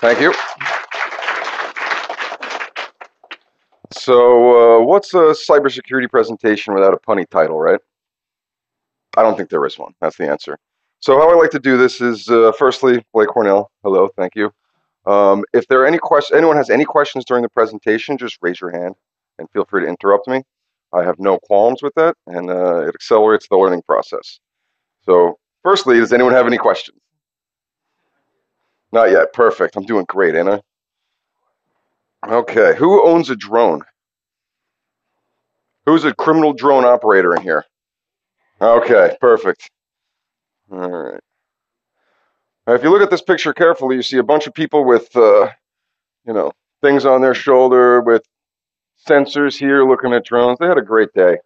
Thank you. So, what's a cybersecurity presentation without a punny title, right? I don't think there is one. That's the answer. So, how I like to do this is, firstly, Blake Cornell. Hello, thank you. If there are any questions, anyone has any questions during the presentation, just raise your hand and feel free to interrupt me. I have no qualms with that, and it accelerates the learning process. So, firstly, does anyone have any questions? Not yet. Perfect. I'm doing great, ain't I? Okay. Who owns a drone? Who's a criminal drone operator in here? Okay. Perfect. All right. Now, if you look at this picture carefully, you see a bunch of people with, things on their shoulder with sensors here looking at drones. They had a great day.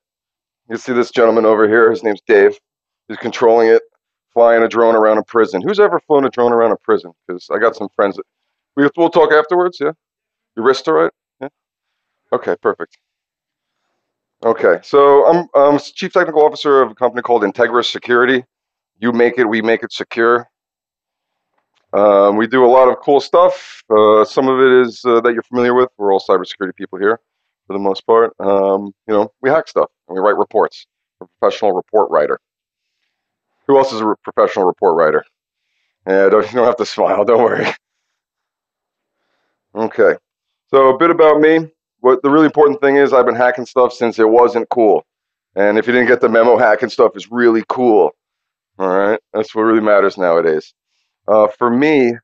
You see this gentleman over here. His name's Dave. He's controlling it, flying a drone around a prison. Who's ever flown a drone around a prison? Because I got some friends that we'll talk afterwards. Yeah, your wrist all right? Yeah. Okay, perfect. Okay, so I'm Chief Technical Officer of a company called Integris Security. You make it, we make it secure. We do a lot of cool stuff. Some of it is that you're familiar with. We're all cybersecurity people here, for the most part. We hack stuff and we write reports. We're a professional report writer. Who else is a professional report writer? Yeah, you don't have to smile. Don't worry. Okay, so a bit about me. What the really important thing is, I've been hacking stuff since it wasn't cool. And if you didn't get the memo, hacking stuff is really cool. All right, that's what really matters nowadays. For me,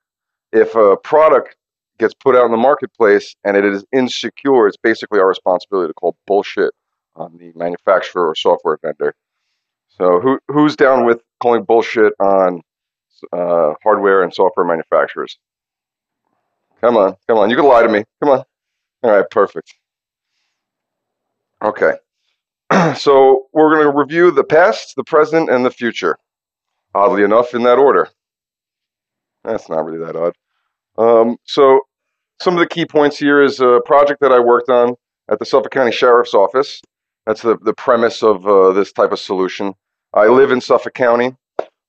if a product gets put out in the marketplace and it is insecure, it's basically our responsibility to call bullshit on the manufacturer or software vendor. So who's down with calling bullshit on hardware and software manufacturers? Come on, come on. You can lie to me. Come on. All right, perfect. Okay. So we're going to review the past, the present, and the future. Oddly enough, in that order. That's not really that odd. So some of the key points here is a project that I worked on at the Suffolk County Sheriff's Office. That's the premise of this type of solution. I live in Suffolk County,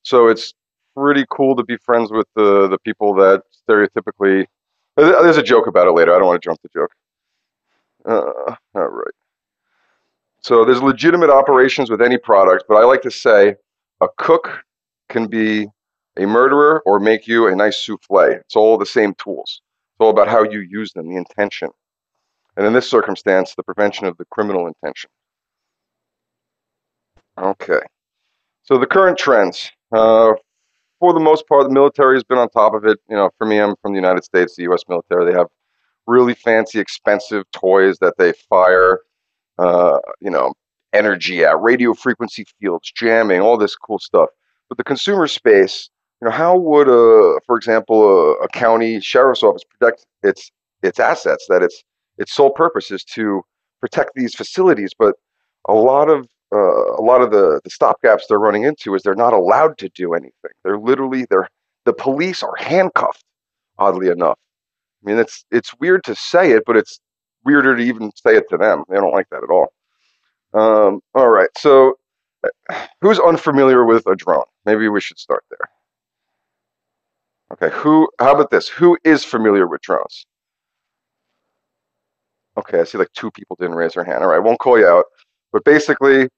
so it's pretty cool to be friends with the people that stereotypically. There's a joke about it later. I don't want to jump the joke. All right. So there's legitimate operations with any product, but I like to say a cook can be a murderer or make you a nice souffle. It's all the same tools. It's all about how you use them, the intention. And in this circumstance, the prevention of the criminal intention. Okay. So the current trends. For the most part, the military has been on top of it. For me, I'm from the United States, the U.S. military. They have really fancy, expensive toys that they fire, energy at, radio frequency fields, jamming, all this cool stuff. But the consumer space, how would, for example, a county sheriff's office protect its assets? That its sole purpose is to protect these facilities, but a lot of the stopgaps they're running into is they're not allowed to do anything. The police are handcuffed, oddly enough. I mean, it's weird to say it, but it's weirder to even say it to them. They don't like that at all. All right, so who's unfamiliar with a drone? Maybe we should start there. Okay, how about this? Who is familiar with drones? Okay, I see like 2 people didn't raise their hand. All right, I won't call you out. But basically,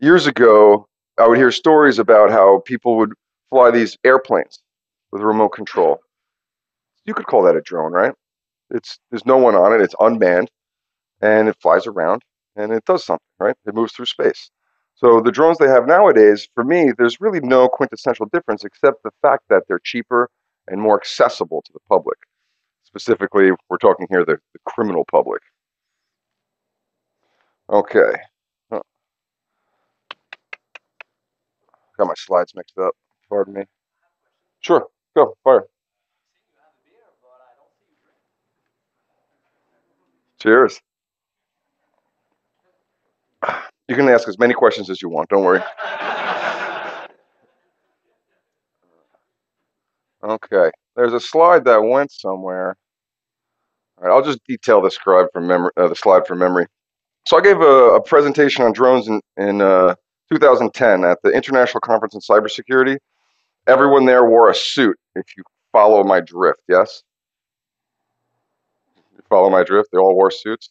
years ago, I would hear stories about how people would fly these airplanes with remote control. You could call that a drone, right? There's no one on it. It's unmanned, and it flies around, and it does something, right? It moves through space. So the drones they have nowadays, for me, there's really no quintessential difference except the fact that they're cheaper and more accessible to the public. Specifically, we're talking here the criminal public. Okay. Oh. Got my slides mixed up. Pardon me. Sure. Go. Fire. Cheers. You can ask as many questions as you want. Don't worry. Okay. There's a slide that went somewhere. All right, I'll just detail the slide from memory. So I gave a presentation on drones in 2010 at the International Conference in Cybersecurity. Everyone there wore a suit. If you follow my drift, yes? You follow my drift? They all wore suits?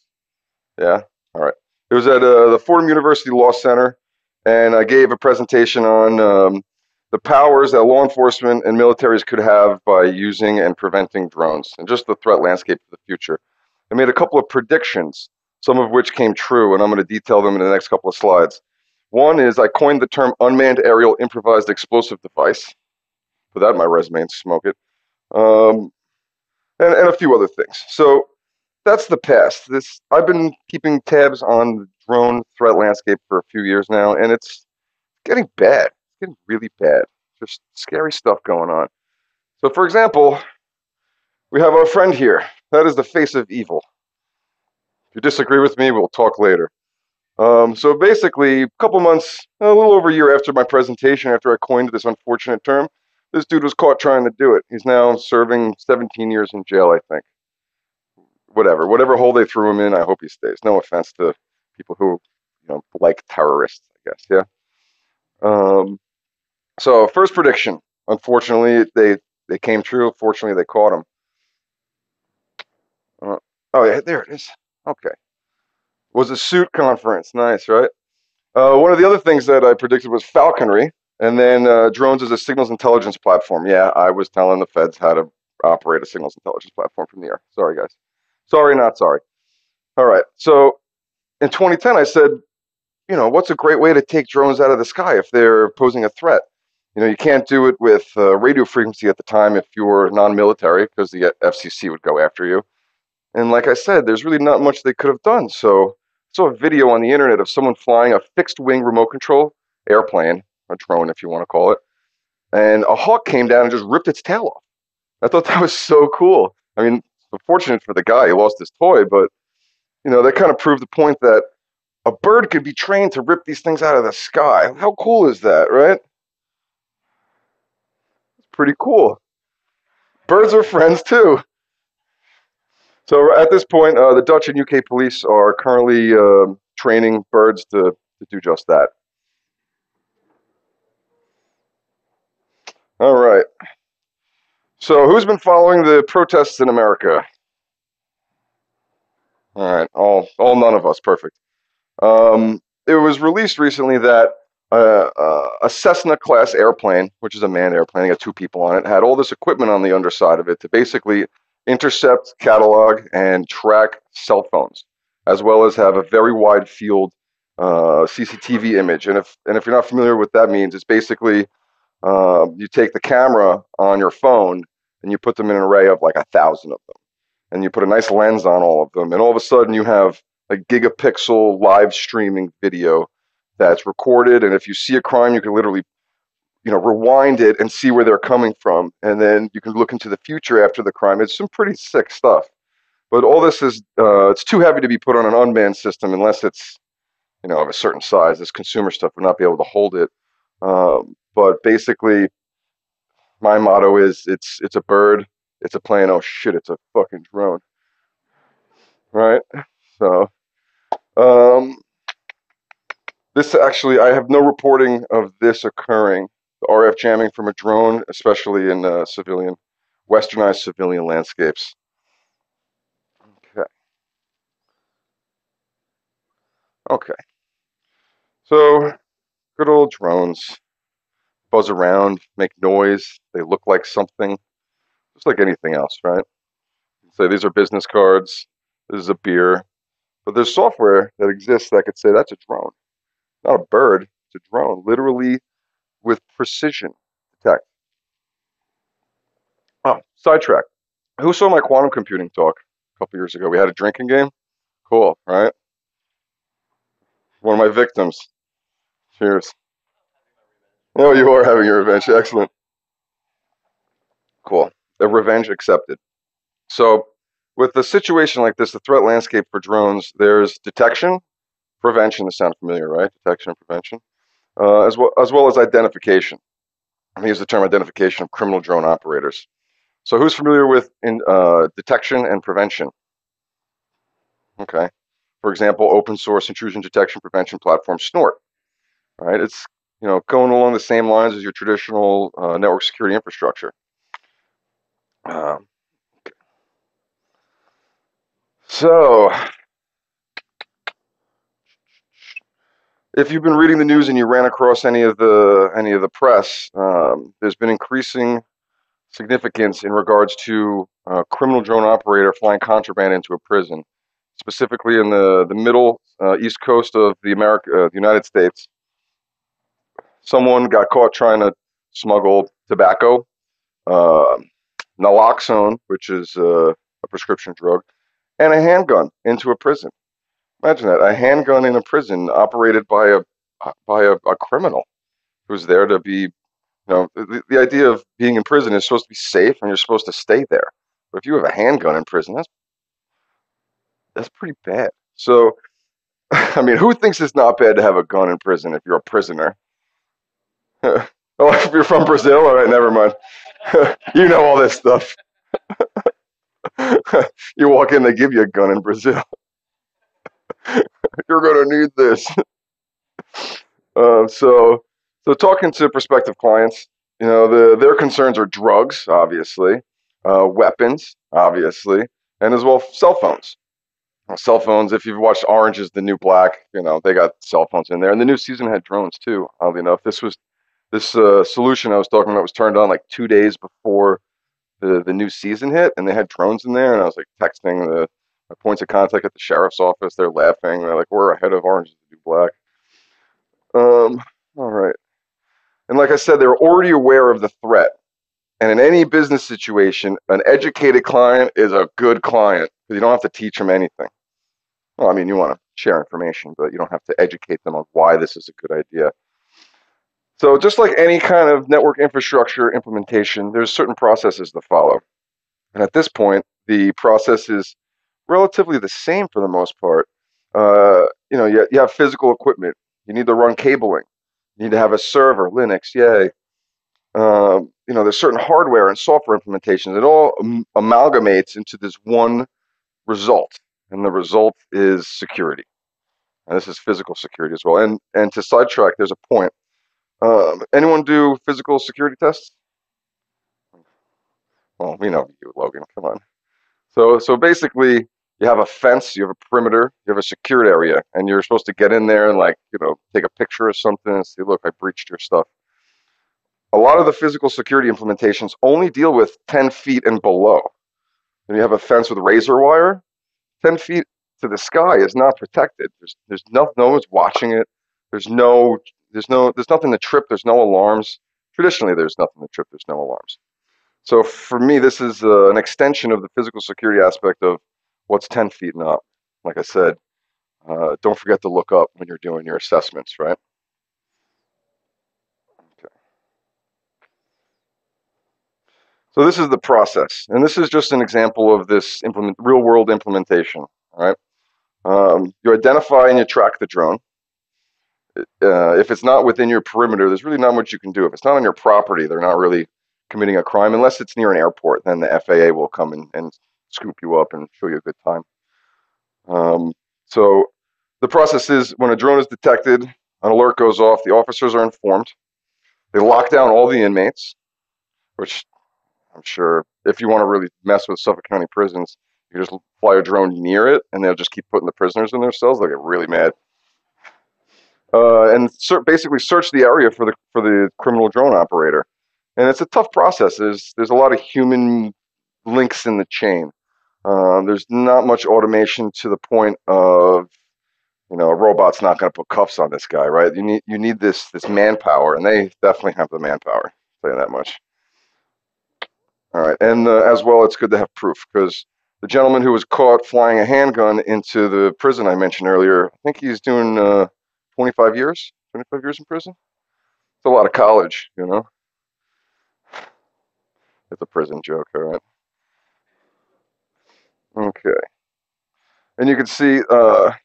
Yeah? All right. It was at the Fordham University Law Center, and I gave a presentation on the powers that law enforcement and militaries could have by using and preventing drones, and just the threat landscape for the future. I made a couple of predictions, some of which came true, and I'm going to detail them in the next couple of slides. One is I coined the term unmanned aerial improvised explosive device. Put that in my resume and smoke it. And a few other things. So that's the past. I've been keeping tabs on the drone threat landscape for a few years now, and it's getting bad. It's getting really bad. There's scary stuff going on. So, for example, we have our friend here. That is the face of evil. If you disagree with me, we'll talk later. So basically, a couple months, a little over a year after my presentation, after I coined this unfortunate term, this dude was caught trying to do it. He's now serving 17 years in jail, I think. Whatever hole they threw him in, I hope he stays. No offense to people who, like terrorists, I guess. Yeah. So first prediction. Unfortunately, they came true. Fortunately, they caught him. Oh yeah, there it is. Okay. Was a suit conference. Nice, right? One of the other things that I predicted was falconry, and then drones as a signals intelligence platform. Yeah, I was telling the feds how to operate a signals intelligence platform from the air. Sorry, guys. Sorry, not sorry. All right. So in 2010, I said, what's a great way to take drones out of the sky if they're posing a threat? You can't do it with radio frequency at the time if you're non-military because the FCC would go after you. And like I said, there's really not much they could have done. So I saw a video on the internet of someone flying a fixed-wing remote control airplane, a drone if you want to call it, and a hawk came down and just ripped its tail off. I thought that was so cool. I mean, unfortunate for the guy, he lost his toy, but that kind of proved the point that a bird could be trained to rip these things out of the sky. How cool is that, right? It's pretty cool. Birds are friends too. So at this point, the Dutch and UK police are currently training birds to do just that. All right. So who's been following the protests in America? All right, all none of us. Perfect. It was released recently that a Cessna class airplane, which is a manned airplane, got two people on it, had all this equipment on the underside of it to basically intercept, catalog, and track cell phones, as well as have a very wide field CCTV image. And if you're not familiar with what that means, it's basically you take the camera on your phone and you put them in an array of like 1,000 of them, and you put a nice lens on all of them, and all of a sudden you have a gigapixel live streaming video that's recorded, and if you see a crime, you can literally, rewind it and see where they're coming from, and then you can look into the future after the crime. It's some pretty sick stuff, but all this is it's too heavy to be put on an unmanned system unless it's of a certain size. This consumer stuff would not be able to hold it. But basically, my motto is it's a bird, it's a plane. Oh shit, it's a fucking drone, right? So. This actually, I have no reporting of this occurring. The RF jamming from a drone, especially in westernized civilian landscapes. Okay. Okay. So, good old drones. Buzz around, make noise. They look like something, just like anything else, right? So these are business cards. This is a beer. But there's software that exists that could say that's a drone. Not a bird, it's a drone. Literally with precision detect. Oh, sidetrack. Who saw my quantum computing talk a couple years ago? We had a drinking game. Cool, right? One of my victims. Cheers. Oh, you are having your revenge. Excellent. Cool. The revenge accepted. So, with a situation like this, the threat landscape for drones, there's detection, prevention. This sounds familiar, right? Detection and prevention, as well as identification. I use the term identification of criminal drone operators. So, who's familiar with detection and prevention? Okay. For example, open source intrusion detection prevention platform Snort. Right? It's going along the same lines as your traditional network security infrastructure. Um, so, if you've been reading the news and you ran across any of the press, there's been increasing significance in regards to a criminal drone operator flying contraband into a prison, specifically in the middle east coast of the United States. Someone got caught trying to smuggle tobacco, uh, naloxone, which is a prescription drug, and a handgun into a prison. Imagine that, a handgun in a prison operated by a criminal who's there to be, the idea of being in prison is supposed to be safe and you're supposed to stay there. But if you have a handgun in prison, that's pretty bad. So, I mean, who thinks it's not bad to have a gun in prison if you're a prisoner? Oh, if you're from Brazil, all right, never mind. You know all this stuff. You walk in, they give you a gun in Brazil. You're gonna need this. So talking to prospective clients, their concerns are drugs, obviously, weapons, obviously, and as well cell phones. Cell phones. If you've watched Orange Is the New Black, they got cell phones in there, and the new season had drones too. Oddly enough, this solution I was talking about was turned on like 2 days before the new season hit, and they had drones in there, and I was like texting my points of contact at the sheriff's office. They're laughing. They're like, "We're ahead of Orange Is the New Black." All right. And like I said, they're already aware of the threat. And in any business situation, an educated client is a good client because you don't have to teach them anything. Well, I mean, you want to share information, but you don't have to educate them on why this is a good idea. So just like any kind of network infrastructure implementation, there's certain processes to follow. And at this point, the process is relatively the same for the most part. You have physical equipment. You need to run cabling. You need to have a server, Linux, yay. There's certain hardware and software implementations. It all amalgamates into this one result, and the result is security. And this is physical security as well. And to sidetrack, there's a point. Anyone do physical security tests? Well, we know you, Logan. Come on. So basically, you have a fence, you have a perimeter, you have a secured area, and you're supposed to get in there and take a picture or something and say, "Look, I breached your stuff." A lot of the physical security implementations only deal with 10 feet and below. And you have a fence with razor wire. 10 feet to the sky is not protected. No one's watching it. There's nothing to trip. There's no alarms. Traditionally, there's nothing to trip. There's no alarms. So for me, this is an extension of the physical security aspect of what's 10 feet and up. Like I said, don't forget to look up when you're doing your assessments, right? Okay. So this is the process, and this is just an example of this real-world implementation. All right. You identify and you track the drone. If it's not within your perimeter, there's really not much you can do. If it's not on your property, they're not really committing a crime unless it's near an airport. Then the FAA will come and scoop you up and show you a good time. So the process is when a drone is detected, an alert goes off, the officers are informed. They lock down all the inmates, which I'm sure if you want to really mess with Suffolk County prisons, you just fly a drone near it and they'll just keep putting the prisoners in their cells. They'll get really mad. And basically search the area for the criminal drone operator. And it's a tough process. There's a lot of human links in the chain. There's not much automation to the point of a robot's not going to put cuffs on this guy, right? You need this manpower, and they definitely have the manpower. I'll tell you that much. All right, and as well, it's good to have proof because the gentleman who was caught flying a handgun into the prison I mentioned earlier, I think he's doing 25 years. 25 years in prison. It's a lot of college, It's a prison joke, all right. Okay. And you can see,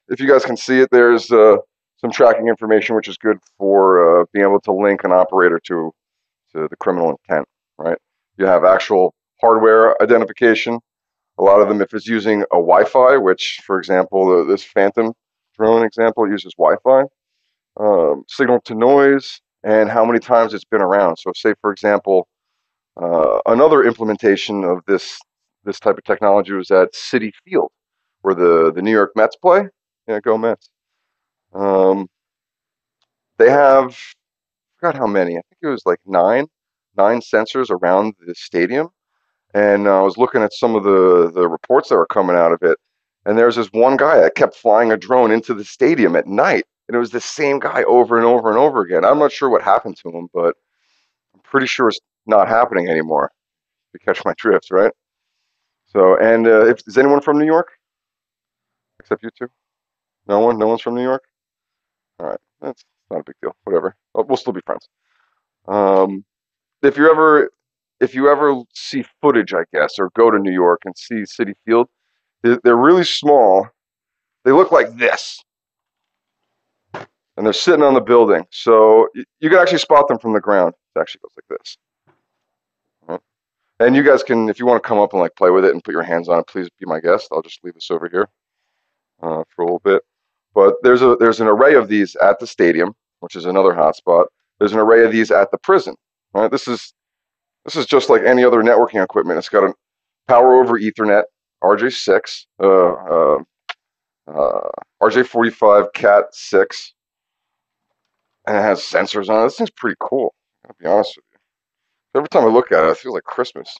if you guys can see it, there's some tracking information, which is good for being able to link an operator to the criminal intent, right? You have actual hardware identification. A lot of them, if it's using a Wi-Fi, which, for example, this Phantom drone example uses Wi-Fi, signal to noise, and how many times it's been around. So say, for example, another implementation of this type of technology was at Citi Field, where the New York Mets play. Yeah, go Mets. They have, I forgot how many. I think it was like nine sensors around the stadium. And I was looking at some of the reports that were coming out of it, and there's this one guy that kept flying a drone into the stadium at night, and it was the same guy over and over and over again. I'm not sure what happened to him, but I'm pretty sure it's not happening anymore. You catch my drift, right? So, and is anyone from New York except you two? No one. No one's from New York. All right, that's not a big deal. Whatever. We'll still be friends. Um, if you ever see footage, I guess, or go to New York and see Citi Field, they're really small. They look like this, and they're sitting on the building. So you can actually spot them from the ground. It actually goes like this. Right? And you guys can, if you want to come up and like play with it and put your hands on it, please be my guest. I'll just leave this over here for a little bit. But there's an array of these at the stadium, which is another hotspot. There's an array of these at the prison. Right? This is just like any other networking equipment. It's got a power over Ethernet, RJ6, RJ45 Cat 6, and it has sensors on it. This thing's pretty cool. I'll be honest with you. Every time I look at it, it feels like Christmas.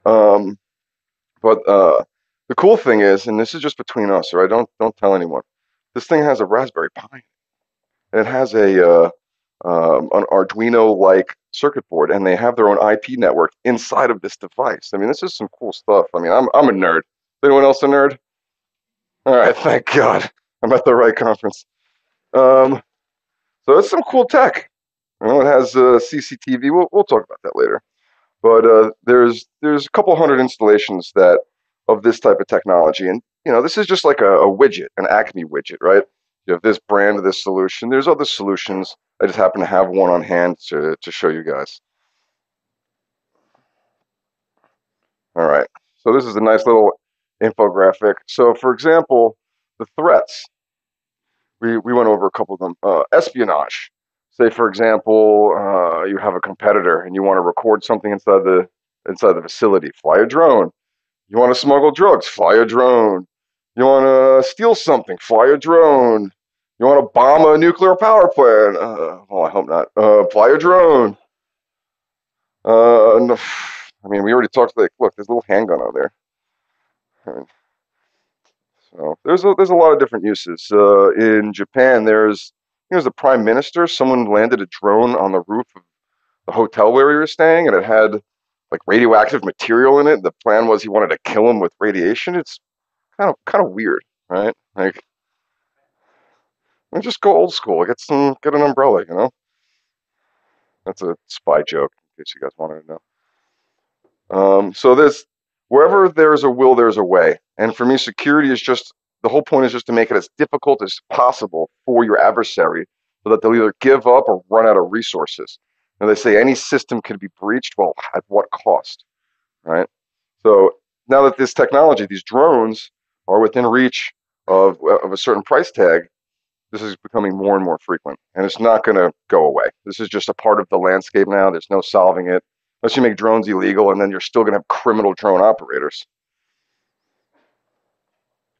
But the cool thing is, and this is just between us, right? Don't tell anyone. This thing has a Raspberry Pi, and it has an Arduino-like circuit board, and they have their own IP network inside of this device. I mean, this is some cool stuff. I mean, I'm a nerd. Is anyone else a nerd? All right, thank God. I'm at the right conference. So it's some cool tech. You know, it has CCTV. We'll talk about that later. But there's a couple hundred installations that of this type of technology, and you know, this is just like a widget, an Acme widget, right? You have this brand, this solution. There's other solutions. I just happen to have one on hand to show you guys. All right. So this is a nice little infographic. So for example, the threats. We went over a couple of them. Espionage. Say, for example, you have a competitor and you want to record something inside the facility. Fly a drone. You want to smuggle drugs? Fly a drone. You want to steal something? Fly a drone. You want to bomb a nuclear power plant? Well, I hope not. Fly a drone. No, I mean, we already talked. Like, look, there's a little handgun on there. So there's a lot of different uses. In Japan, there's the prime minister. Someone landed a drone on the roof of the hotel where he was staying, and it had like radioactive material in it. The plan was he wanted to kill him with radiation. It's kind of weird, right? Like, just go old school. Get an umbrella. You know, that's a spy joke in case you guys wanted to know. So wherever there's a will, there's a way. And for me, security is just, the whole point is just to make it as difficult as possible for your adversary so that they'll either give up or run out of resources. And they say any system can be breached. Well, at what cost, right? So now that this technology, these drones, are within reach of a certain price tag, this is becoming more and more frequent. And it's not going to go away. This is just a part of the landscape now. There's no solving it. Unless you make drones illegal, and then you're still going to have criminal drone operators.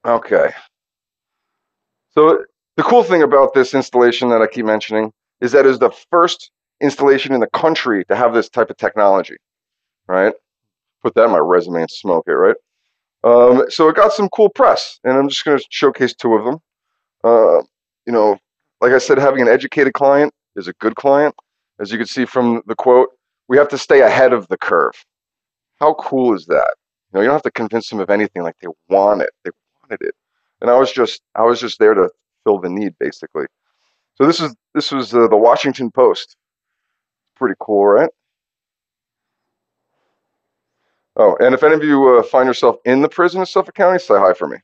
Okay. So the cool thing about this installation that I keep mentioning is that it's the first installation in the country to have this type of technology, right? Put that in my resume and smoke it, right? So it got some cool press, and I'm just going to showcase two of them. You know, like I said, having an educated client is a good client. As you can see from the quote, we have to stay ahead of the curve. How cool is that? You don't have to convince them of anything. Like, they want it. They wanted it. And I was just there to fill the need, basically. So this was the Washington Post. Pretty cool, right? Oh, and if any of you find yourself in the prison of Suffolk County, say hi for me.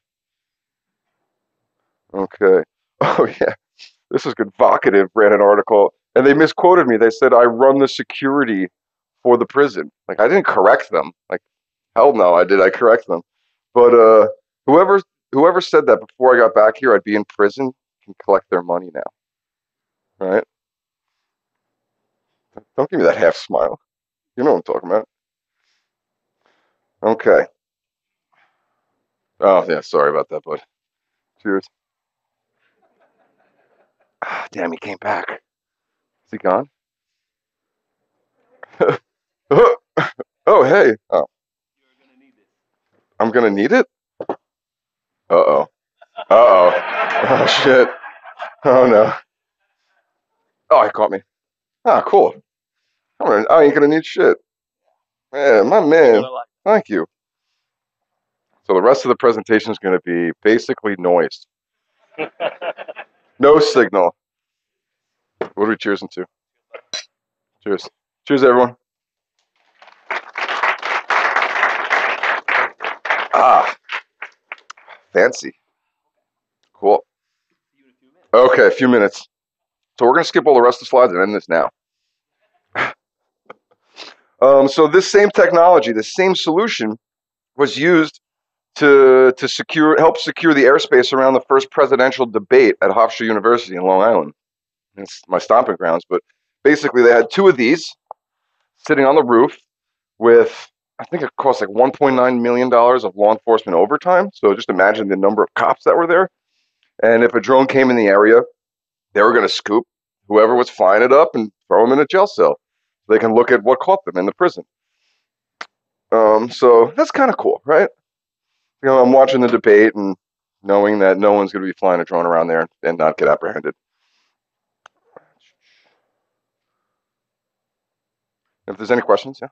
Okay. Oh, yeah. This is good. Vocative ran an article, and they misquoted me. They said, I run the security for the prison. Like, I didn't correct them. Like, hell no, I did. I correct them. But whoever said that before I got back here, I'd be in prison, can collect their money now. Right? Don't give me that half smile. You know what I'm talking about. Okay. Oh, yeah, sorry about that, bud. Cheers. Ah, damn, he came back. Is he gone? Oh, oh, hey. Oh, I'm gonna need it? Uh-oh. Uh-oh. Oh, shit. Oh, no. Oh, he caught me. Ah, cool. I ain't gonna need shit. Man, my man. Thank you. So the rest of the presentation is gonna be basically noise. No signal. What are we cheersing to? Cheers. Cheers, everyone. Ah, fancy. Cool. Okay, a few minutes. So we're going to skip all the rest of the slides and end this now. So this same technology, the same solution was used to help secure the airspace around the first presidential debate at Hofstra University in Long Island. It's my stomping grounds, but basically they had two of these sitting on the roof with, I think it cost like $1.9 million of law enforcement overtime. So just imagine the number of cops that were there. And if a drone came in the area, they were going to scoop whoever was flying it up and throw them in a jail cell. So they can look at what caught them in the prison. So that's kind of cool, right? You know, I'm watching the debate and knowing that no one's going to be flying a drone around there and not get apprehended. If there's any questions, yeah.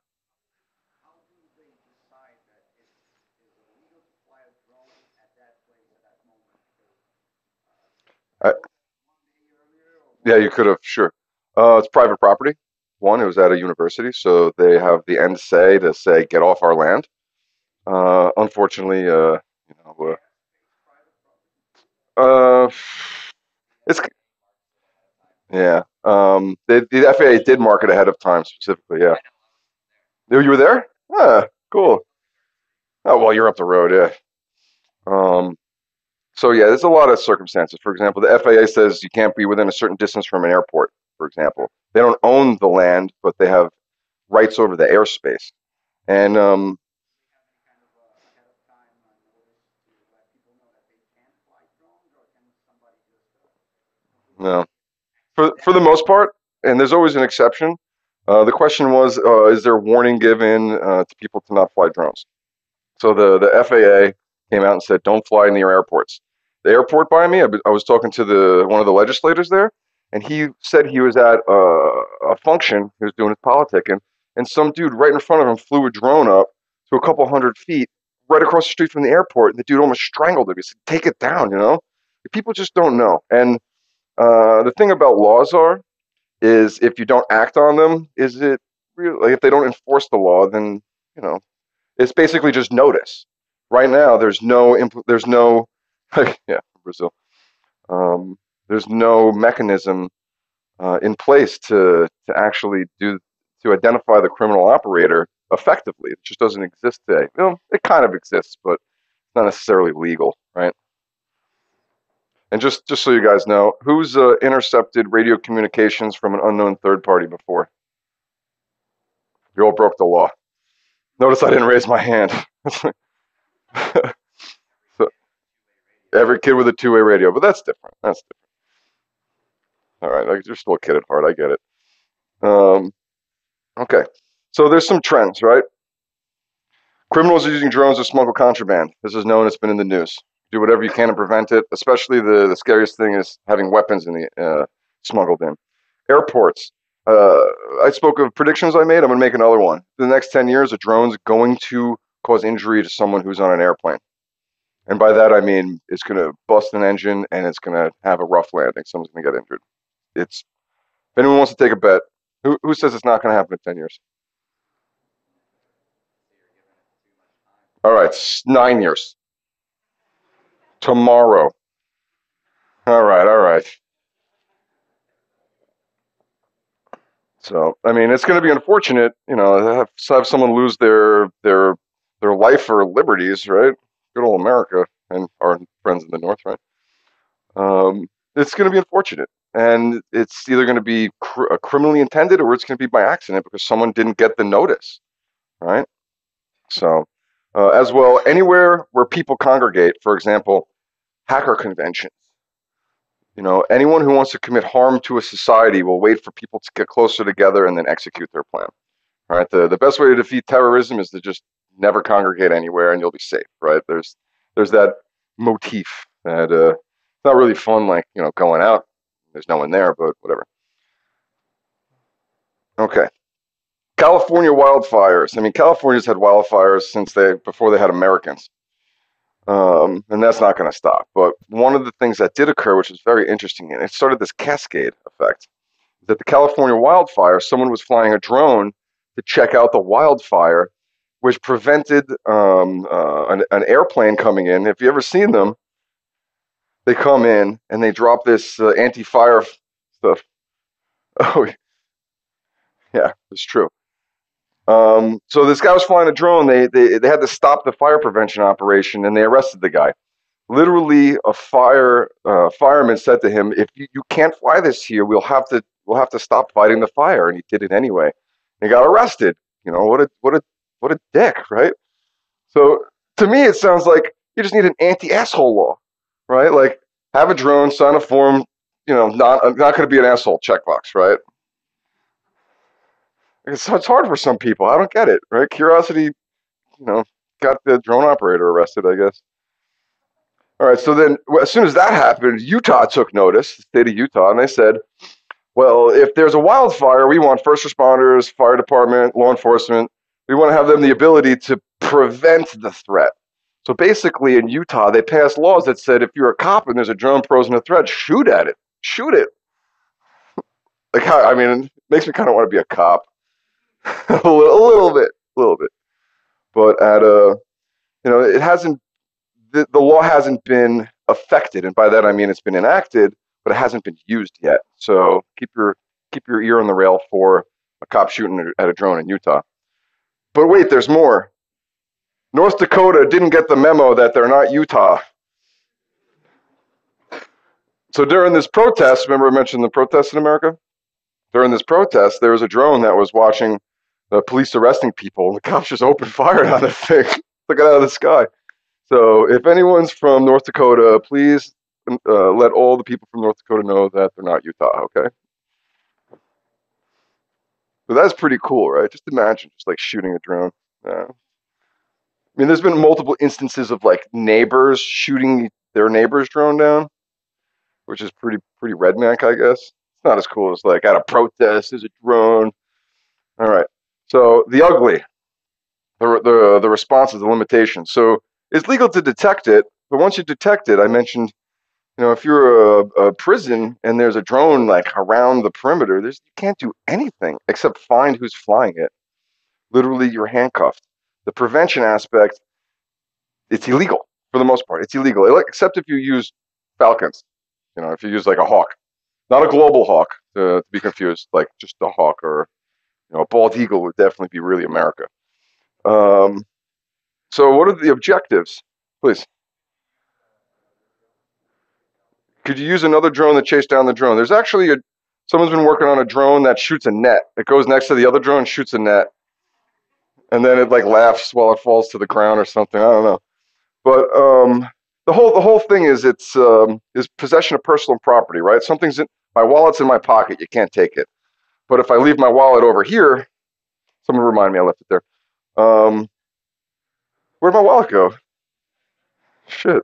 Yeah, you could have, sure. It's private property. One, it was at a university, so they have the end say to say, get off our land. Unfortunately, uh, it's, yeah. The FAA did mark it ahead of time specifically, yeah. You were there? Ah, cool. Oh, well, you're up the road, yeah. So yeah, there's a lot of circumstances. For example, the FAA says you can't be within a certain distance from an airport, for example. They don't own the land, but they have rights over the airspace. And no, for the most part, and there's always an exception. The question was, is there warning given to people to not fly drones? So the FAA came out and said, don't fly near airports. The airport by me, I was talking to one of the legislators there, and he said he was at a function, he was doing his politicking, and some dude right in front of him flew a drone up to a couple 100 feet right across the street from the airport, and the dude almost strangled him. He said, take it down, you know? People just don't know. And the thing about laws is if you don't act on them, is it real? Like if they don't enforce the law, then, you know, it's basically just notice. Right now, there's no, yeah, Brazil. There's no mechanism in place to actually to identify the criminal operator effectively. It just doesn't exist today. You know, it kind of exists, but it's not necessarily legal, right? And just so you guys know, who's intercepted radio communications from an unknown third party before? You all broke the law. Notice I didn't raise my hand. So, every kid with a two-way radio, but that's different. That's different. All right, like, you're still a kid at heart. I get it. Okay, so there's some trends, right? Criminals are using drones to smuggle contraband. This is known. It's been in the news. Do whatever you can to prevent it. Especially the scariest thing is having weapons in the smuggled in. Airports. I spoke of predictions I made. I'm going to make another one. In the next 10 years, a drone's going to cause injury to someone who's on an airplane. And by that, I mean it's going to bust an engine and it's going to have a rough landing. Someone's going to get injured. If anyone wants to take a bet, who says it's not going to happen in 10 years? All right, 9 years. Tomorrow. All right, all right. So, I mean, it's going to be unfortunate, you know, have someone lose their life or liberties, right? Good old America and our friends in the North, right? It's going to be unfortunate, and it's either going to be criminally intended or it's going to be by accident because someone didn't get the notice, right? So, as well, anywhere where people congregate, for example, hacker conventions. Anyone who wants to commit harm to a society will wait for people to get closer together and then execute their plan. Right? The best way to defeat terrorism is to just never congregate anywhere and you'll be safe, right? There's that motif that it's not really fun, like, going out. There's no one there, but whatever. Okay. California wildfires. I mean, California's had wildfires before they had Americans. And that's not going to stop. But one of the things that did occur, which was very interesting, and it started this cascade effect, is that the California wildfire, someone was flying a drone to check out the wildfire, which prevented an airplane coming in. If you ever seen them, they come in and they drop this anti-fire stuff. Oh, yeah, it's true. So this guy was flying a drone. They had to stop the fire prevention operation, and they arrested the guy. Literally, a fireman said to him, "If you can't fly this here, we'll have to stop fighting the fire." And he did it anyway. He got arrested. What a dick, right? So to me, it sounds like you just need an anti-asshole law, right? Like, have a drone, sign a form. I'm not going to be an asshole checkbox, right? It's hard for some people. I don't get it, right? Curiosity, got the drone operator arrested, I guess. All right, so then as soon as that happened, Utah took notice, the state of Utah, and they said, well, if there's a wildfire, we want first responders, fire department, law enforcement. We want to have them the ability to prevent the threat. So basically in Utah, they passed laws that said if you're a cop and there's a drone posing a threat, shoot at it. Shoot it. Like, I mean, it makes me kind of want to be a cop. a little bit. But it hasn't, the law hasn't been affected. And by that, I mean, it's been enacted, but it hasn't been used yet. So keep your ear on the rail for a cop shooting at a drone in Utah. But wait, there's more. North Dakota didn't get the memo that they're not Utah. So during this protest, remember I mentioned the protests in America? During this protest, there was a drone that was watching the police arresting people, and the cops just opened fire on the thing, took it out of the sky. So if anyone's from North Dakota, please let all the people from North Dakota know that they're not Utah, okay? So that's pretty cool, right? Just imagine just like shooting a drone. I mean, there's been multiple instances of like neighbors shooting their neighbor's drone down, which is pretty redneck, I guess. It's not as cool as like at a protest, there's a drone. All right. So the ugly, the responses, the limitations. So it's legal to detect it, but once you detect it, I mentioned, if you're a prison and there's a drone like around the perimeter, you can't do anything except find who's flying it. Literally, you're handcuffed. The prevention aspect, it's illegal for the most part. It's illegal, except if you use falcons. If you use like a hawk, not a global hawk, to be confused, like just a hawk, or a bald eagle would definitely be really America. So what are the objectives, please? Could you use another drone to chase down the drone? There's actually someone's been working on a drone that shoots a net. It goes next to the other drone, shoots a net, and then it like laughs while it falls to the ground or something. I don't know. But the whole thing is is possession of personal property, right? My wallet's in my pocket. You can't take it. But if I leave my wallet over here, someone remind me I left it there. Where'd my wallet go? Shit.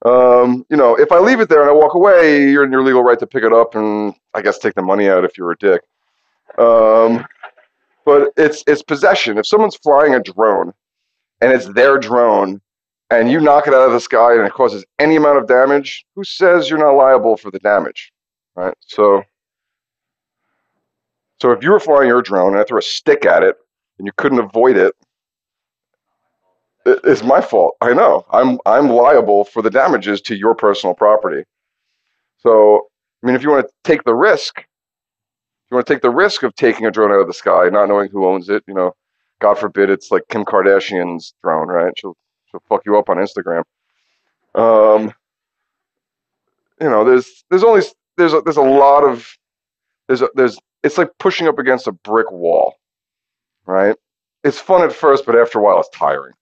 If I leave it there and I walk away, you're in your legal right to pick it up and I guess take the money out if you're a dick. But it's possession. If someone's flying a drone and it's their drone and you knock it out of the sky and it causes any amount of damage, who says you're not liable for the damage, right? So if you were flying your drone and I threw a stick at it and you couldn't avoid it, it's my fault. I know. I'm liable for the damages to your personal property. So, I mean, if you want to take the risk, of taking a drone out of the sky, not knowing who owns it, God forbid it's like Kim Kardashian's drone, right? She'll fuck you up on Instagram. It's like pushing up against a brick wall, right? It's fun at first, but after a while it's tiring.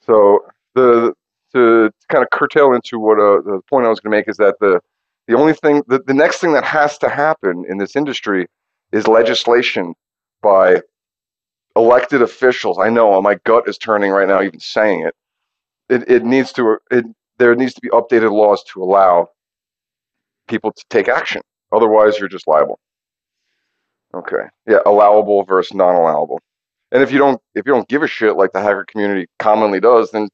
So to kind of curtail into what the point I was going to make is that the only thing, the next thing that has to happen in this industry is legislation by elected officials. I know my gut is turning right now, even saying it. There needs to be updated laws to allow people to take action. Otherwise, you're just liable. Okay. Yeah, allowable versus non-allowable. And if you don't give a shit like the hacker community commonly does, then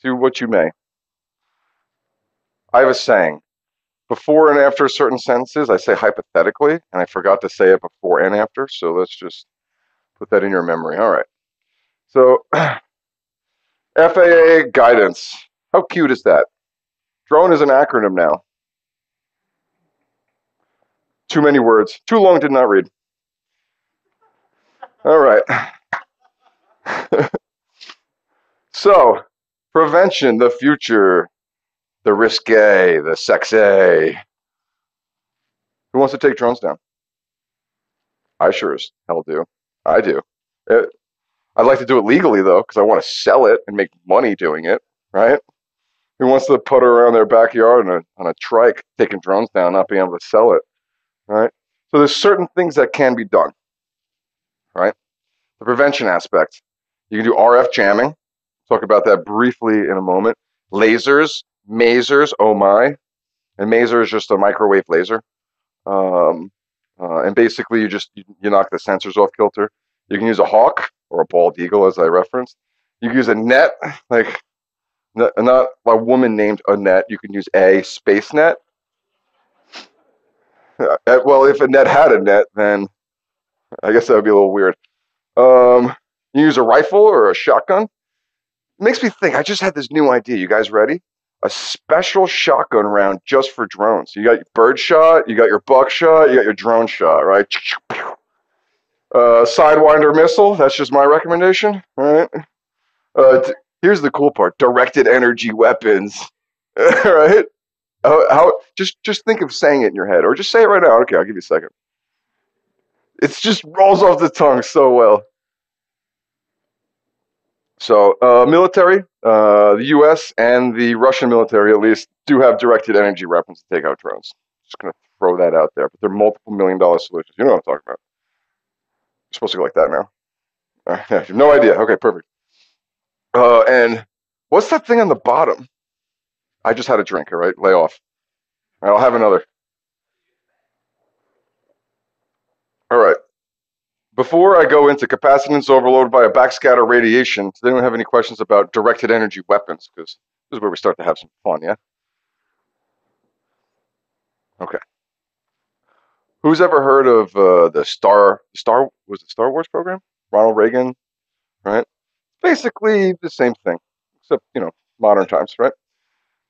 do what you may. I have a saying. Before and after certain sentences, I say hypothetically, and I forgot to say it before and after, so let's just put that in your memory. All right. So, FAA guidance. How cute is that? Drone is an acronym now. Too many words. Too long, did not read. All right. So, prevention, the future, the risque, the sexy. Who wants to take drones down? I sure as hell do. I do. I'd like to do it legally, though, because I want to sell it and make money doing it, right? Who wants to putter around their backyard on a trike, taking drones down, not being able to sell it, right? So there's certain things that can be done, right? The prevention aspect. You can do RF jamming. Talk about that briefly in a moment. Lasers, masers, oh my. And maser is just a microwave laser. And basically you knock the sensors off kilter. You can use a hawk or a bald eagle, as I referenced. You can use a net, like not a woman named Annette. You can use a space net. Well, if a net had a net, then I guess that would be a little weird. You use a rifle or a shotgun. It makes me think. I just had this new idea. You guys ready? A special shotgun round just for drones. You got your bird shot, you got your buckshot, you got your drone shot, right? Sidewinder missile. That's just my recommendation. All right. Here's the cool part: directed energy weapons. All right. How? Just think of saying it in your head, or just say it right now. Okay, I'll give you a second. It just rolls off the tongue so well. So, military, the U.S. and the Russian military, at least, do have directed energy weapons to take out drones. Just gonna throw that out there, but they're multiple $1 million solutions. You know what I'm talking about. You're supposed to go like that now. I have no idea. Okay, perfect. And what's that thing on the bottom? I just had a drink. All right, lay off. All right, I'll have another. All right. Before I go into capacitance overload by a backscatter radiation, does anyone have any questions about directed energy weapons? Because this is where we start to have some fun, yeah? Okay. Who's ever heard of the was it Star Wars program? Ronald Reagan, right? Basically the same thing, except, modern times, right?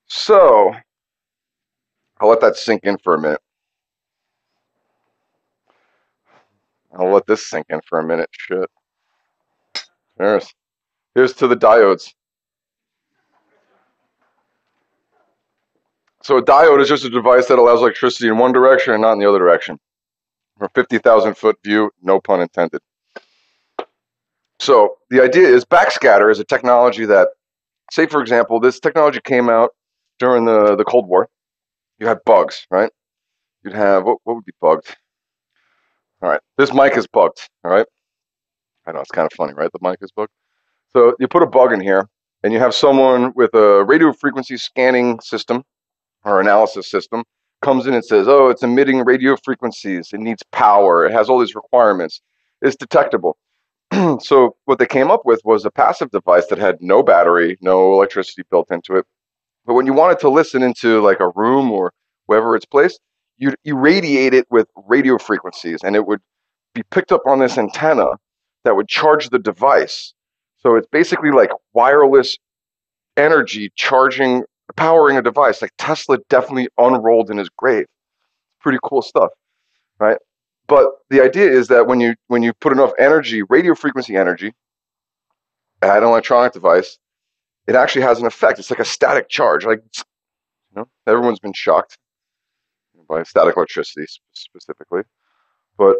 So, I'll let that sink in for a minute. I'll let this sink in for a minute. Shit. Here's to the diodes. So a diode is just a device that allows electricity in one direction and not in the other direction. From a 50,000-foot view, no pun intended. So the idea is backscatter is a technology that, say for example, this technology came out during the Cold War. You had bugs, right? You'd have, what would be bugged? All right, this mic is bugged, all right? I know, it's kind of funny, right? The mic is bugged. So you put a bug in here, and you have someone with a radio frequency scanning system or analysis system comes in and says, oh, it's emitting radio frequencies. It needs power. It has all these requirements. It's detectable. So what they came up with was a passive device that had no battery, no electricity built into it. But when you wanted to listen into like a room or wherever it's placed, you'd irradiate it with radio frequencies, and it would be picked up on this antenna that would charge the device. So it's basically like wireless energy powering a device. Like Tesla definitely unrolled in his grave. Pretty cool stuff, right? But the idea is that when you put enough energy, radio frequency energy, at an electronic device, it actually has an effect. It's like a static charge. Like, everyone's been shocked by static electricity specifically. But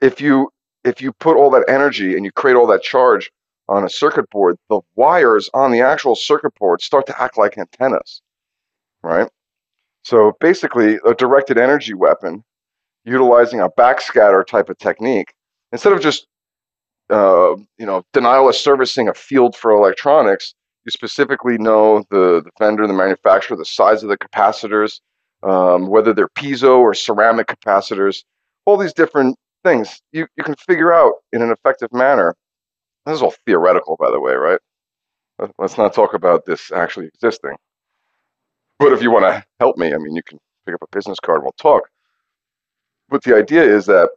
if you put all that energy and you create all that charge on a circuit board, the wires on the actual circuit board start to act like antennas, right? So basically, a directed energy weapon utilizing a backscatter type of technique, instead of just denial of servicing a field for electronics, you specifically know the vendor, the manufacturer, the size of the capacitors, whether they're piezo or ceramic capacitors, all these different things you can figure out in an effective manner. This is all theoretical, by the way, right? Let's not talk about this actually existing. But if you want to help me, I mean, you can pick up a business card and we'll talk. But the idea is that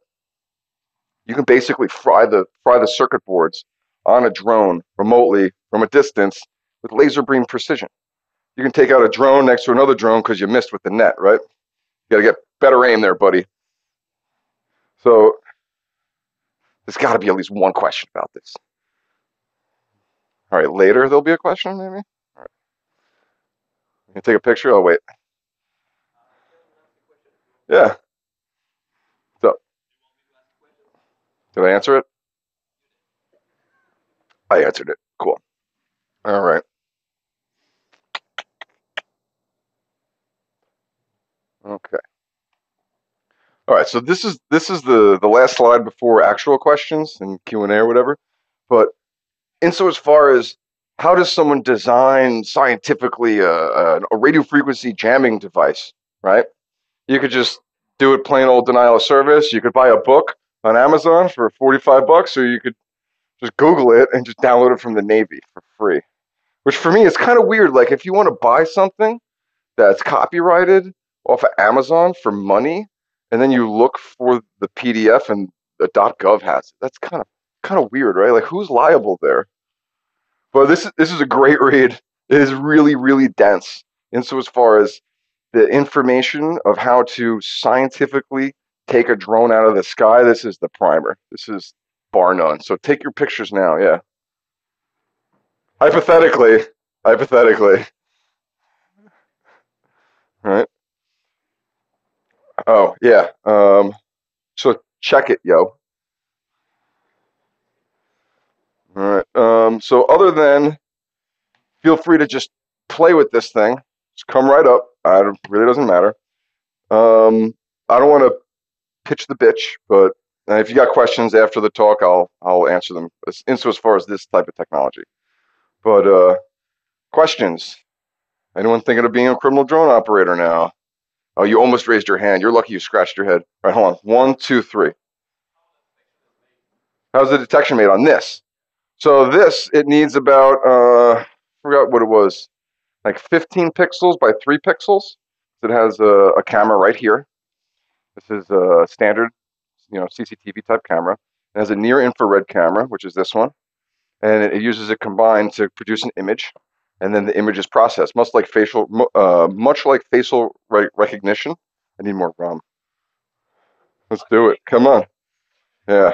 you can basically fry the circuit boards on a drone remotely from a distance with laser beam precision. You can take out a drone next to another drone because you missed with the net, right? You got to get better aim there, buddy. So there's got to be at least one question about this. All right, later there'll be a question, maybe? All right. You can take a picture? Oh, wait. Yeah. So, did I answer it? I answered it. Cool. All right. Okay. All right. So this is the last slide before actual questions and Q&A or whatever. But as far as how does someone design scientifically a radio frequency jamming device, right? You could just do it plain old denial of service. You could buy a book on Amazon for $45, or you could just Google it and just download it from the Navy for free. Which for me is kind of weird. Like if you want to buy something that's copyrighted off of Amazon for money, and then you look for the PDF and the .gov has it, that's kind of weird, right? Like who's liable there? But this is a great read. It is really, really dense. And so as far as the information of how to scientifically take a drone out of the sky, this is the primer. This is bar none. So take your pictures now, yeah. Hypothetically. Right? Oh, yeah. So check it, yo. All right. So other than, feel free to just play with this thing. Just come right up. It really doesn't matter. I don't want to pitch the bitch, but if you got questions after the talk, I'll answer them. As far as this type of technology. But questions? Anyone thinking of being a criminal drone operator now? Oh, you almost raised your hand. You're lucky you scratched your head. All right, hold on. 1, 2, 3. How's the detection made on this? So this, it needs about, forgot what it was, like 15 pixels by 3 pixels. It has a camera right here. This is a standard, CCTV type camera. It has a near infrared camera, which is this one. And it uses it combined to produce an image. And then the image is processed, much like facial recognition. I need more rum. Let's do it. Come on. Yeah.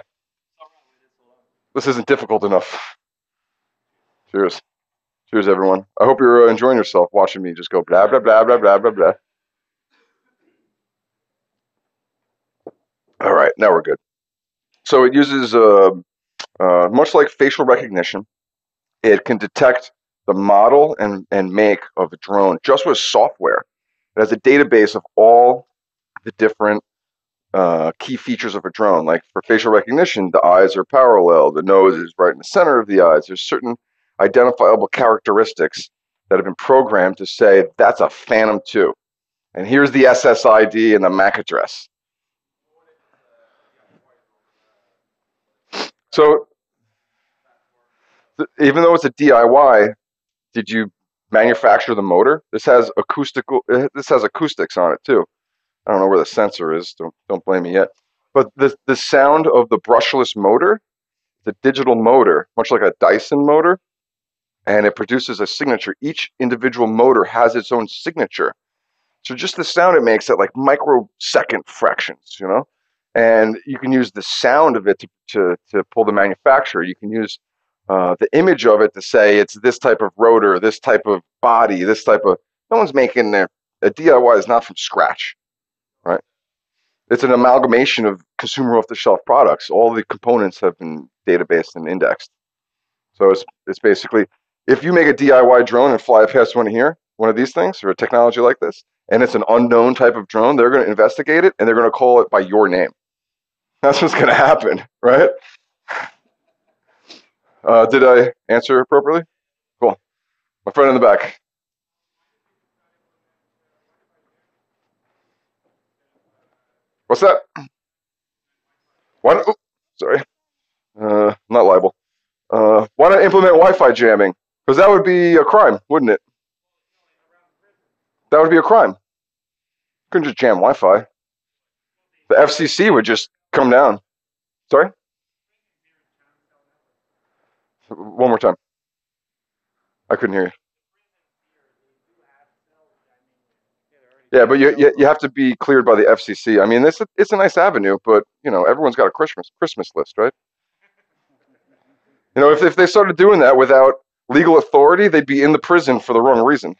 This isn't difficult enough. Cheers. Cheers, everyone. I hope you're enjoying yourself watching me just go blah, blah, blah, blah, blah, blah, blah. All right, now we're good. So it uses, much like facial recognition, it can detect the model and make of a drone just with software. It has a database of all the different key features of a drone. Like for facial recognition, the eyes are parallel, the nose is right in the center of the eyes. There's certain identifiable characteristics that have been programmed to say that's a Phantom 2. And here's the SSID and the MAC address. So even though it's a DIY, did you manufacture the motor? This has acoustics on it too. I don't know where the sensor is. Don't blame me yet. But the sound of the brushless motor, the digital motor, much like a Dyson motor, and it produces a signature. Each individual motor has its own signature. So just the sound it makes at like microsecond fractions, and you can use the sound of it to pull the manufacturer. You can use the image of it to say it's this type of rotor, this type of body, this type of. No one's making a DIY is not from scratch, right? It's an amalgamation of consumer off-the-shelf products. All the components have been databased and indexed. So it's basically, if you make a DIY drone and fly past one of these things, or a technology like this, and it's an unknown type of drone, they're going to investigate it and they're going to call it by your name. That's what's going to happen, right? Did I answer appropriately? Cool. My friend in the back. What's that? Why? Oh, sorry. Not liable. Why not implement Wi-Fi jamming? Because that would be a crime, wouldn't it? That would be a crime. You couldn't just jam Wi-Fi. The FCC would just come down. Sorry? One more time. I couldn't hear you. Yeah, but you have to be cleared by the FCC. I mean, it's a nice avenue, but everyone's got a Christmas list, right? If they started doing that without legal authority, they'd be in the prison for the wrong reason,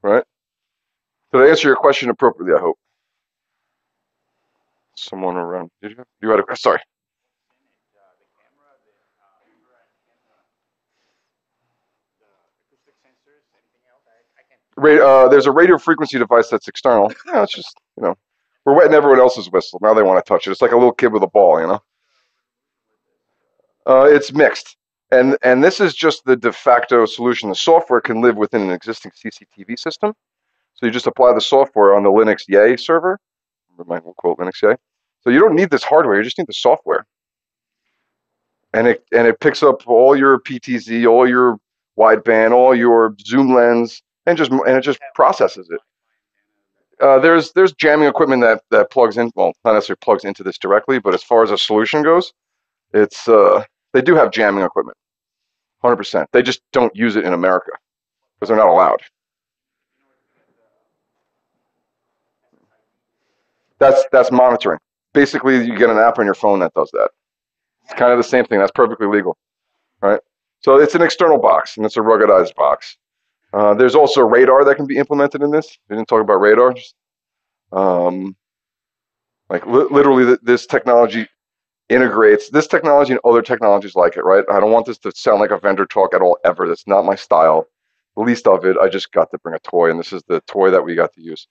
right? Did I answer your question appropriately? I hope. Someone around. Did you? You had a sorry. There's a radio frequency device that's external. It's just we're wetting everyone else's whistle. Now they want to touch it. It's like a little kid with a ball, It's mixed, and this is just the de facto solution. The software can live within an existing CCTV system, so you just apply the software on the Linux Yay server. We'll quote Linux Yay. So you don't need this hardware. You just need the software, and it picks up all your PTZ, all your wideband, all your zoom lens, and it just processes it. There's jamming equipment that plugs in. Well, not necessarily plugs into this directly, but as far as a solution goes, it's they do have jamming equipment, 100%. They just don't use it in America because they're not allowed. That's monitoring. Basically, you get an app on your phone that does that. It's kind of the same thing. That's perfectly legal, right? So it's an external box, and it's a ruggedized box. There's also radar that can be implemented in this. We didn't talk about radar. Um, literally, this technology integrates this technology and other technologies like it, right? I don't want this to sound like a vendor talk at all, ever. That's not my style. The least of it. I just got to bring a toy, and this is the toy that we got to use.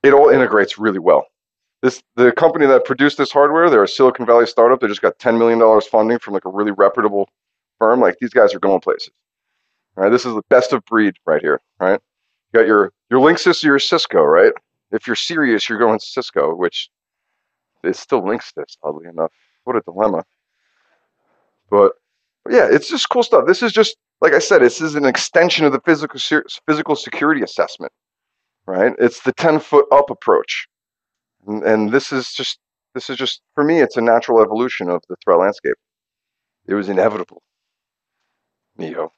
It all integrates really well. The company that produced this hardware, they're a Silicon Valley startup. They just got $10 million funding from like a really reputable firm. Like these guys are going places. All right, this is the best of breed right here. Right, you got your Linksys or your Cisco. Right, if you're serious, you're going Cisco, which is still Linksys. Oddly enough, what a dilemma. But yeah, it's just cool stuff. This is just like I said. This is an extension of the physical security assessment. Right, it's the 10-foot up approach. And this is just for me, it's a natural evolution of the threat landscape. It was inevitable. Neo.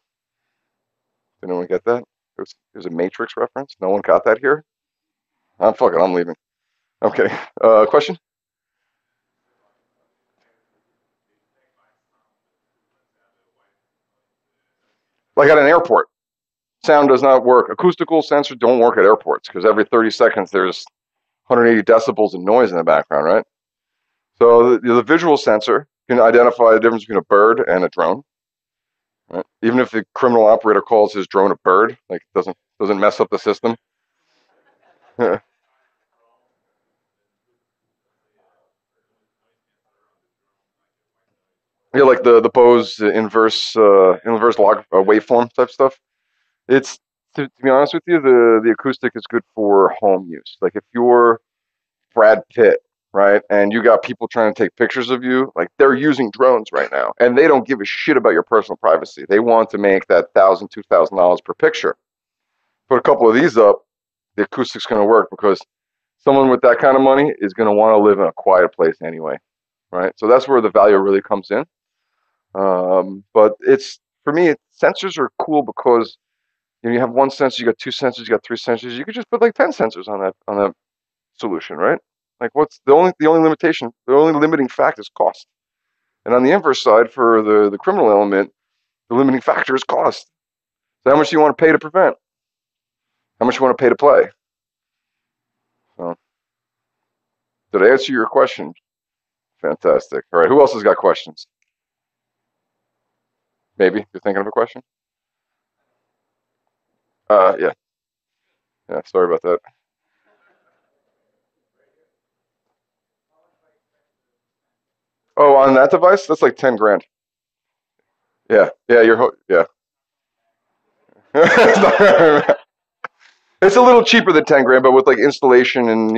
Did anyone get that? It was a Matrix reference. No one got that here. I'm fucking. I'm leaving. Okay. Question? Like at an airport, sound does not work. Acoustical sensors don't work at airports because every 30 seconds there's 180 decibels of noise in the background, right? So the visual sensor can identify the difference between a bird and a drone. Right? Even if the criminal operator calls his drone a bird, like it doesn't mess up the system. Yeah, like the Bose inverse log waveform type stuff. It's to be honest with you, the acoustic is good for home use. Like if you're Brad Pitt, right, and you got people trying to take pictures of you, like they're using drones right now, and they don't give a shit about your personal privacy. They want to make that $1,000, $2,000 per picture. Put a couple of these up, the acoustic's going to work because someone with that kind of money is going to want to live in a quiet place anyway, right? So that's where the value really comes in. But for me, sensors are cool because you have one sensor, you got two sensors, you got three sensors. You could just put like 10 sensors on that solution, right? Like what's the only limitation? The only limiting fact is cost. And on the inverse side, for the criminal element, the limiting factor is cost. So how much do you want to pay to prevent? How much you want to pay to play? So, did I answer your question? Fantastic. All right, who else has got questions? Maybe you're thinking of a question. Yeah, yeah. Sorry about that. Oh, on that device, that's like 10 grand. Yeah, yeah. Yeah. It's a little cheaper than 10 grand, but with like installation and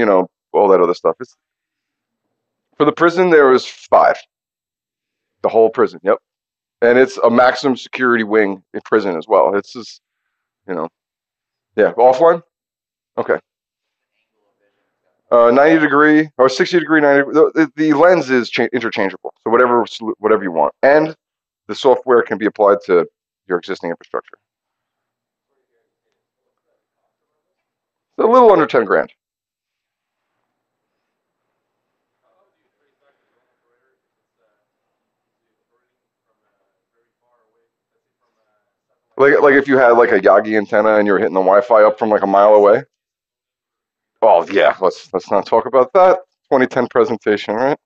all that other stuff. For the prison, there was 5. The whole prison. Yep. And it's a maximum security wing in prison as well. It's just, you know, yeah, offline. Okay. 90 degree or 60 degree, 90. The lens is interchangeable, so whatever you want, and the software can be applied to your existing infrastructure. So a little under 10 grand. Like if you had like a Yagi antenna and you're hitting the Wi-Fi up from like a mile away. Oh yeah, let's not talk about that. 2010 presentation, right?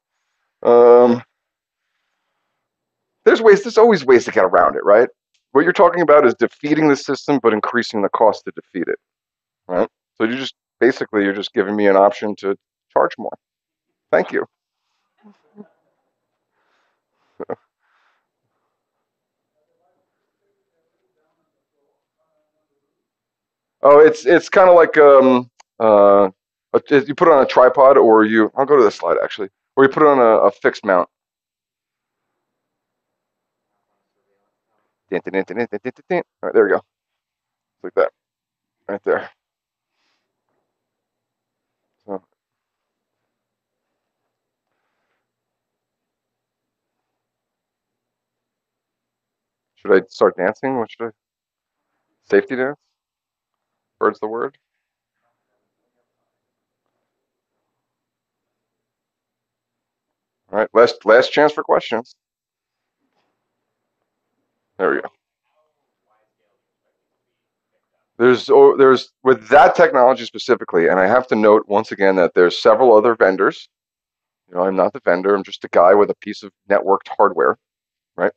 Um, there's always ways to get around it, right? What you're talking about is defeating the system, but increasing the cost to defeat it, right? So you're just giving me an option to charge more. Thank you. Oh, it's kind of like you put it on a tripod, or I'll go to this slide actually, or you put it on a fixed mount. All right, there we go, like that, right there. So, should I start dancing? What should I? Safety dance? Bird's the word. All right, last chance for questions. There we go. There's with that technology specifically, and I have to note once again that there's several other vendors. I'm not the vendor. I'm just a guy with a piece of networked hardware, right?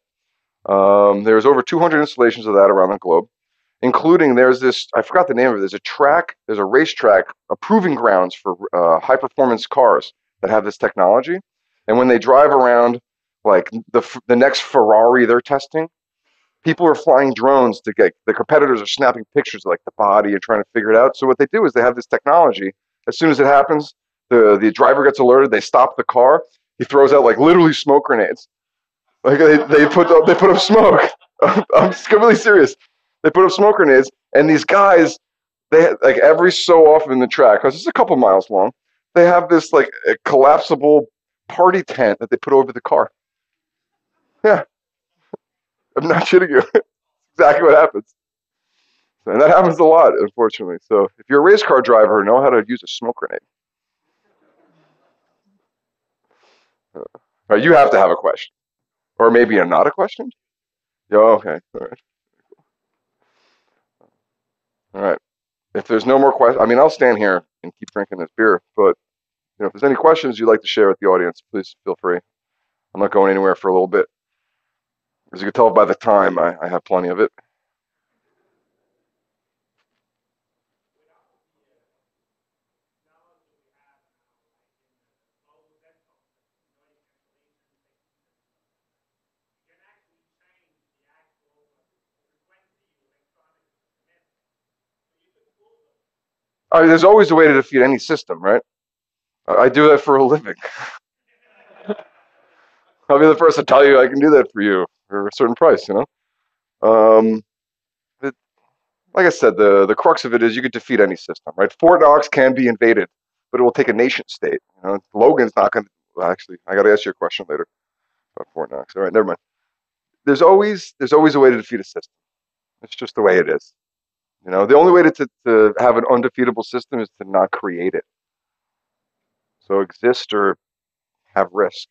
There's over 200 installations of that around the globe, including there's this, I forgot the name of it. There's a racetrack, a proving grounds for high performance cars that have this technology. And when they drive around, like the next Ferrari they're testing, people are flying drones to get, the competitors are snapping pictures of like the body and trying to figure it out. So what they do is they have this technology. As soon as it happens, the driver gets alerted. They stop the car. He throws out like literally smoke grenades. Like they put up smoke. I'm completely serious. They put up smoke grenades, and these guys, they like every so often in the track, because it's a couple miles long, they have this like a collapsible party tent that they put over the car. Yeah, I'm not kidding you. Exactly what happens. And that happens a lot, unfortunately. So if you're a race car driver, know how to use a smoke grenade. You have to have a question, or maybe not a question. Yeah, okay, all right, all right. If there's no more questions, I mean, I'll stand here and keep drinking this beer. But if there's any questions you'd like to share with the audience, please feel free. I'm not going anywhere for a little bit. As you can tell by the time, I have plenty of it. There's always a way to defeat any system, right? I do that for a living. I'll be the first to tell you I can do that for you for a certain price. Um, it, like I said, the crux of it is you could defeat any system, right? Fort Knox can be invaded, but it will take a nation state. Logan's not going to. Well, actually, I got to ask you a question later about Fort Knox. All right, never mind. There's always a way to defeat a system. It's just the way it is. The only way to have an undefeatable system is to not create it. So exist or have risk.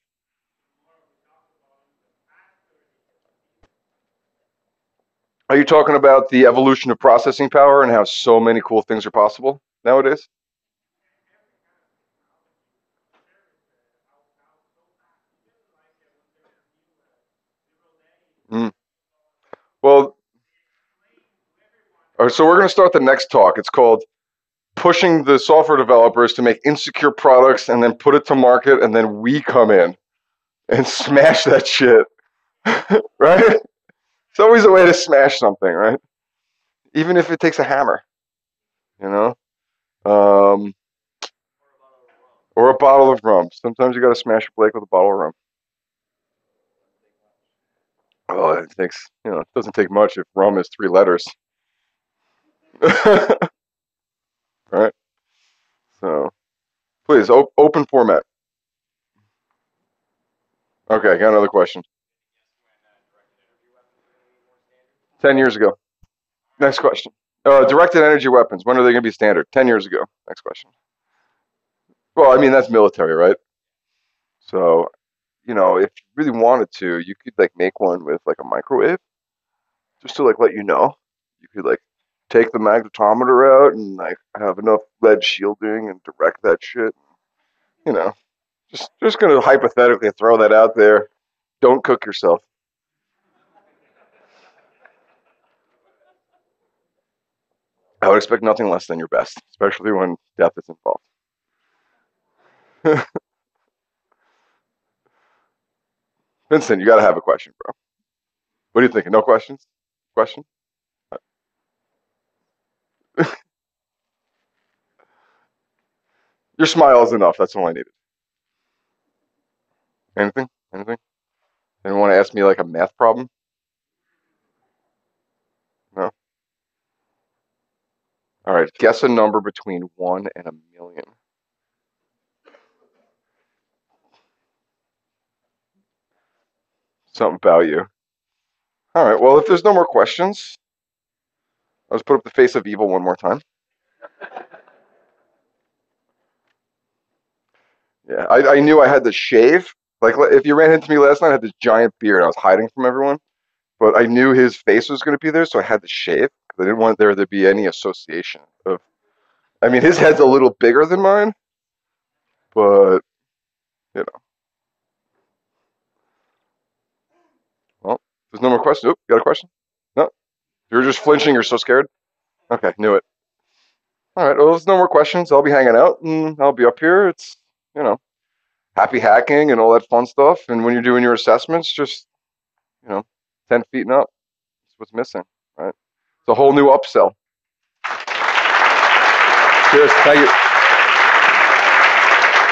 Are you talking about the evolution of processing power and how so many cool things are possible nowadays? Well, all right, so we're going to start the next talk. It's called pushing the software developers to make insecure products and then put it to market, and then we come in and smash that shit. Right? It's always a way to smash something, right? Even if it takes a hammer, you know? Or a bottle of rum. Sometimes you got to smash a Blake with a bottle of rum. Oh, it takes, it doesn't take much if rum is 3 letters. Right? So, please, open format. Okay, got another question. 10 years ago. Next question. Directed energy weapons, when are they going to be standard? 10 years ago. Next question. Well, I mean, that's military, right? So, if you really wanted to, you could, like, make one with, like, a microwave, just to, like, let you know. You could, like, take the magnetometer out and, like, have enough lead shielding and direct that shit. Just going to hypothetically throw that out there. Don't cook yourself. I would expect nothing less than your best, especially when death is involved. Vincent, you got to have a question, bro. What are you thinking? No questions? Question? Your smile is enough. That's all I needed. Anything? Anything? Anyone want to ask me like a math problem? No? All right. Guess a number between 1 and 1,000,000. Something about you. All right. Well, if there's no more questions, I'll just put up the face of evil one more time. Yeah, I knew I had to shave. Like, if you ran into me last night, I had this giant beard. I was hiding from everyone. But I knew his face was going to be there, so I had to shave. I didn't want there to be any association of. I mean, his head's a little bigger than mine, but, you know. Well, there's no more questions. Oh, you got a question? No? You're just flinching. You're so scared? Okay, knew it. All right, well, there's no more questions. I'll be hanging out, and I'll be up here. It's, happy hacking and all that fun stuff. And when you're doing your assessments, just, 10 feet and up. That's what's missing, right? It's a whole new upsell. Cheers. Thank you.